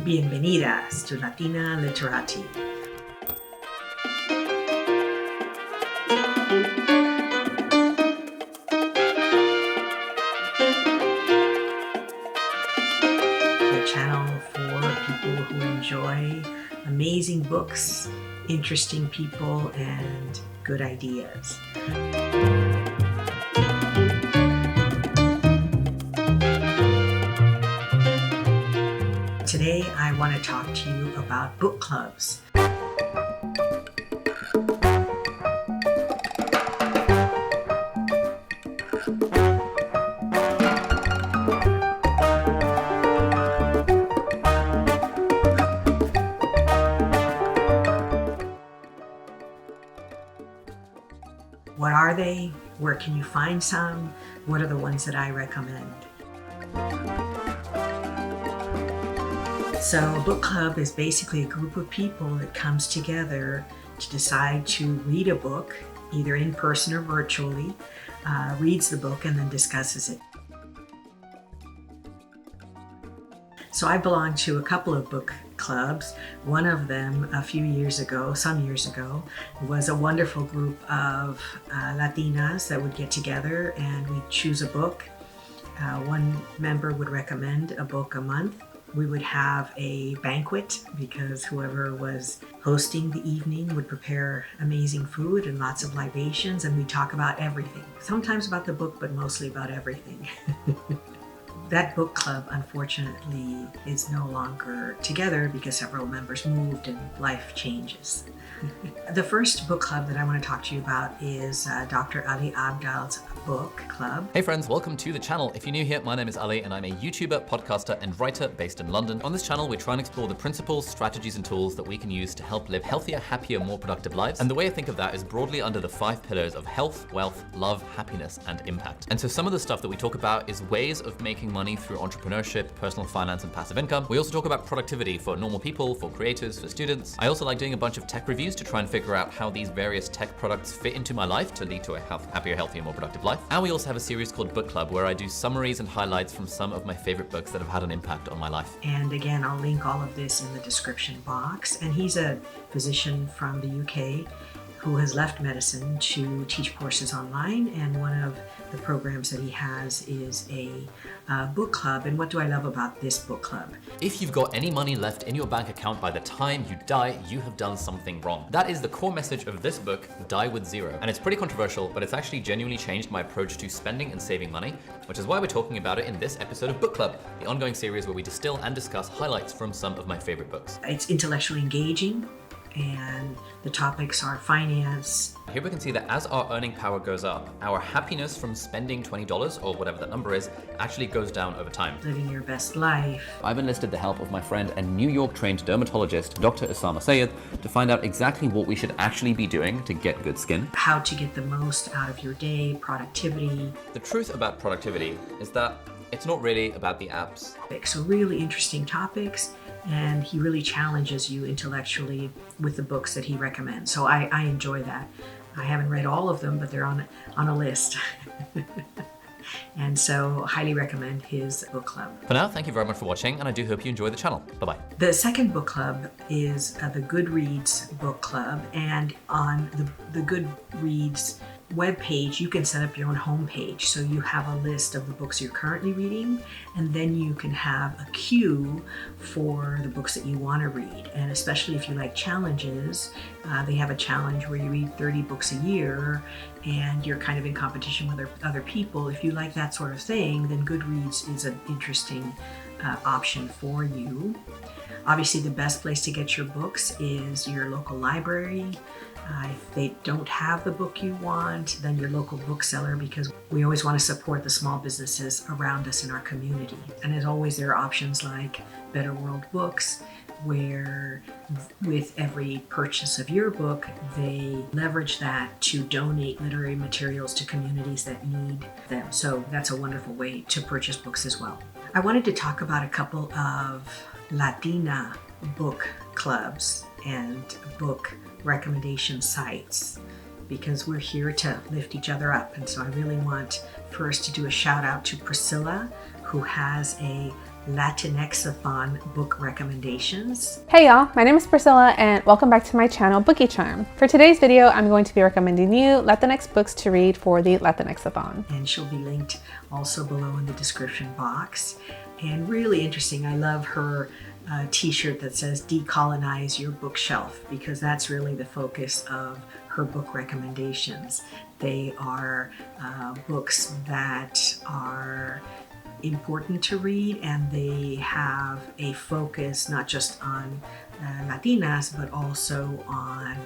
Bienvenidas to Latina Literati. The channel for people who enjoy amazing books, interesting people, and good ideas. Today, I want to talk to you about book clubs. What are they? Where can you find some? What are the ones that I recommend? So a book club is basically a group of people that comes together to decide to read a book, either in person or virtually, reads the book and then discusses it. So I belong to a couple of book clubs. One of them some years ago, was a wonderful group of Latinas that would get together and we'd choose a book. One member would recommend a book a month. We would have a banquet because whoever was hosting the evening would prepare amazing food and lots of libations, and we'd talk about everything. Sometimes about the book, but mostly about everything. That book club, unfortunately, is no longer together because several members moved and life changes. The first book club that I want to talk to you about is Dr. Ali Abdaal's book club. Hey friends, welcome to the channel. If you're new here, my name is Ali and I'm a YouTuber, podcaster, and writer based in London. On this channel, we try and explore the principles, strategies, and tools that we can use to help live healthier, happier, more productive lives. And the way I think of that is broadly under the 5 pillars of health, wealth, love, happiness, and impact. And so some of the stuff that we talk about is ways of making money through entrepreneurship, personal finance, and passive income. We also talk about productivity for normal people, for creators, for students. I also like doing a bunch of tech reviews to try and figure out how these various tech products fit into my life to lead to a happier, healthier, more productive life. And we also have a series called Book Club where I do summaries and highlights from some of my favorite books that have had an impact on my life. And again, I'll link all of this in the description box. And he's a physician from the UK who has left medicine to teach courses online, and one of the programs that he has is a book club. And what do I love about this book club? If you've got any money left in your bank account by the time you die, you have done something wrong. That is the core message of this book, Die With Zero. And it's pretty controversial, but it's actually genuinely changed my approach to spending and saving money, which is why we're talking about it in this episode of Book Club, the ongoing series where we distill and discuss highlights from some of my favorite books. It's intellectually engaging, and the topics are finance. Here we can see that as our earning power goes up, our happiness from spending $20 or whatever that number is actually goes down over time. Living your best life. I've enlisted the help of my friend and New York trained dermatologist, Dr. Osama Sayed, to find out exactly what we should actually be doing to get good skin. How to get the most out of your day, productivity. The truth about productivity is that it's not really about the apps. So really interesting topics, and he really challenges you intellectually with the books that he recommends. So I enjoy that. I haven't read all of them, but they're on a list. And so highly recommend his book club. For now, thank you very much for watching, and I do hope you enjoy the channel. Bye-bye. The second book club is the Goodreads book club, and on the Goodreads webpage, you can set up your own homepage. So you have a list of the books you're currently reading, and then you can have a queue for the books that you want to read. And especially if you like challenges, they have a challenge where you read 30 books a year and you're kind of in competition with other people. If you like that sort of thing, then Goodreads is an interesting option for you. Obviously, the best place to get your books is your local library. If they don't have the book you want, then your local bookseller, because we always want to support the small businesses around us in our community. And as always, there are options like Better World Books, where with every purchase of your book, they leverage that to donate literary materials to communities that need them. So that's a wonderful way to purchase books as well. I wanted to talk about a couple of Latina book clubs and book recommendation sites, because we're here to lift each other up. And so I really want first to do a shout out to Priscilla, who has a Latinx-a-thon book recommendations. Hey y'all, my name is Priscilla and welcome back to my channel, Bookie Charm. For today's video, I'm going to be recommending you Latinx books to read for the Latinx-a-thon. And she'll be linked also below in the description box. And really interesting, I love her t-shirt that says decolonize your bookshelf, because that's really the focus of her book recommendations. They are books that are important to read, and they have a focus not just on Latinas, but also on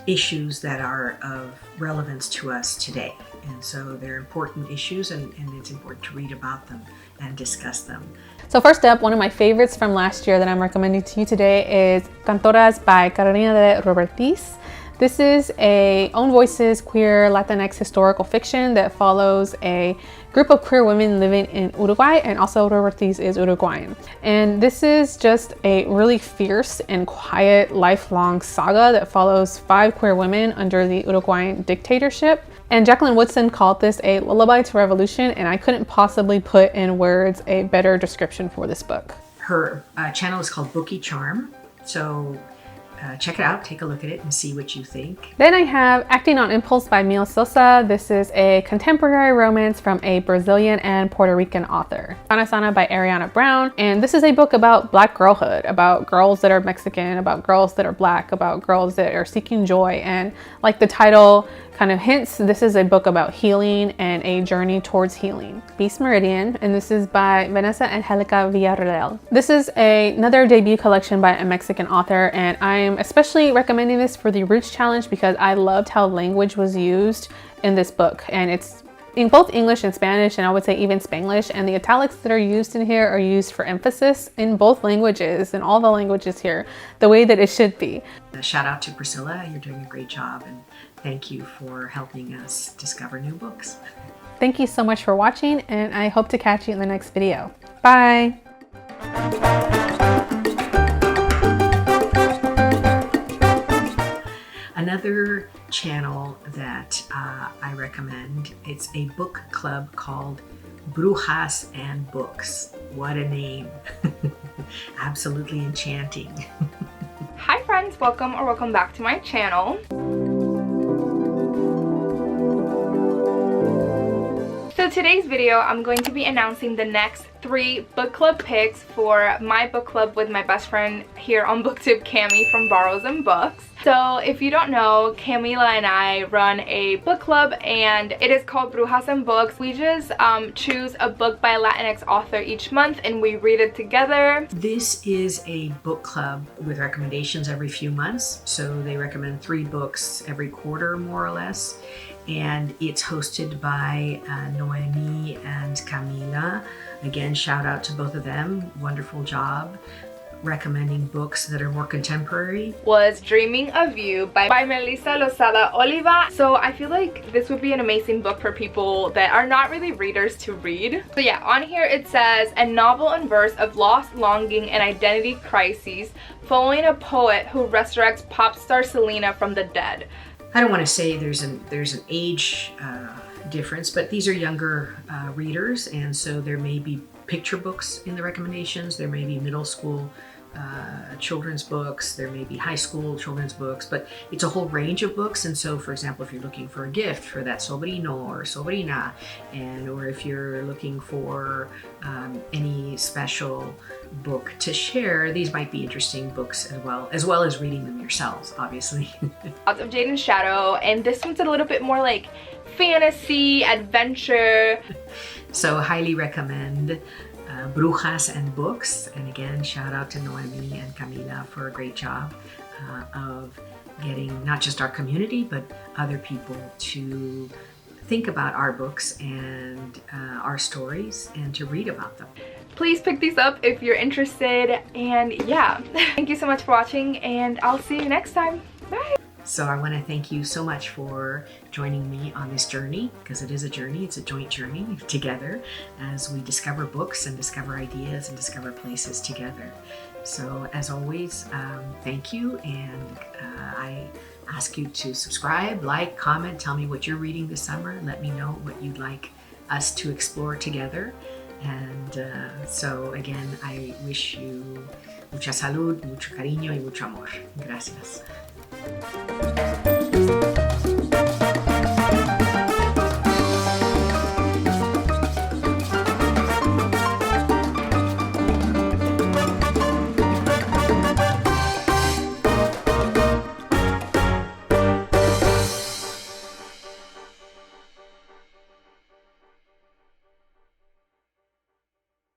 issues that are of relevance to us today. And so they're important issues, and it's important to read about them and discuss them. So first up, one of my favorites from last year that I'm recommending to you today is Cantoras by Carolina de Robertis. This is a own voices queer Latinx historical fiction that follows a group of queer women living in Uruguay, and also Robertis is Uruguayan. And this is just a really fierce and quiet lifelong saga that follows 5 queer women under the Uruguayan dictatorship. And Jacqueline Woodson called this a lullaby to revolution, and I couldn't possibly put in words a better description for this book. Her channel is called Bookie Charm, so check it out, take a look at it, and see what you think. Then I have Acting on Impulse by Mil Sosa. This is a contemporary romance from a Brazilian and Puerto Rican author. Sana Sana by Ariana Brown. And this is a book about Black girlhood, about girls that are Mexican, about girls that are Black, about girls that are seeking joy. And like the title kind of hints, this is a book about healing and a journey towards healing. Beast Meridian, and this is by Vanessa Angelica Villarreal. This is another debut collection by a Mexican author, and I'm especially recommending this for the Roots Challenge because I loved how language was used in this book. And it's in both English and Spanish, and I would say even Spanglish, and the italics that are used in here are used for emphasis in both languages, and all the languages here, the way that it should be. Shout out to Priscilla, you're doing a great job, and thank you for helping us discover new books. Thank you so much for watching, and I hope to catch you in the next video. Bye! Another channel that I recommend, it's a book club called Brujas and Books. What a name. Absolutely enchanting. Hi friends, welcome back to my channel. So today's video, I'm going to be announcing the next 3 book club picks for my book club with my best friend here on BookTube, Cami from Borrows and Books. So if you don't know, Camila and I run a book club, and it is called Brujas and Books. We just choose a book by a Latinx author each month, and we read it together. This is a book club with recommendations every few months. So they recommend 3 books every quarter, more or less. And it's hosted by Nahomy and Camila. Again, shout out to both of them. Wonderful job recommending books that are more contemporary. Was Dreaming of You by Melissa Lozada Oliva. So I feel like this would be an amazing book for people that are not really readers to read. So yeah, on here it says, a novel in verse of lost longing and identity crises, following a poet who resurrects pop star Selena from the dead. I don't want to say there's an age difference, but these are younger readers, and so there may be picture books in the recommendations, there may be middle school children's books, there may be high school children's books, but it's a whole range of books. And so, for example, if you're looking for a gift for that sobrino or sobrina, or if you're looking for any special book to share, these might be interesting books as well as reading them yourselves, obviously. Of Jade and Shadow, and this one's a little bit more like fantasy, adventure. So highly recommend Brujas and Books. And again, shout out to Nahomy and Camila for a great job of getting not just our community, but other people to think about our books and our stories and to read about them. Please pick these up if you're interested, and yeah. Thank you so much for watching, and I'll see you next time. Bye! So I want to thank you so much for joining me on this journey, because it is a journey, it's a joint journey together as we discover books and discover ideas and discover places together. So as always, thank you, and I ask you to subscribe, like, comment, tell me what you're reading this summer, let me know what you'd like us to explore together. And so again, I wish you mucha salud, mucho cariño y mucho amor. Gracias.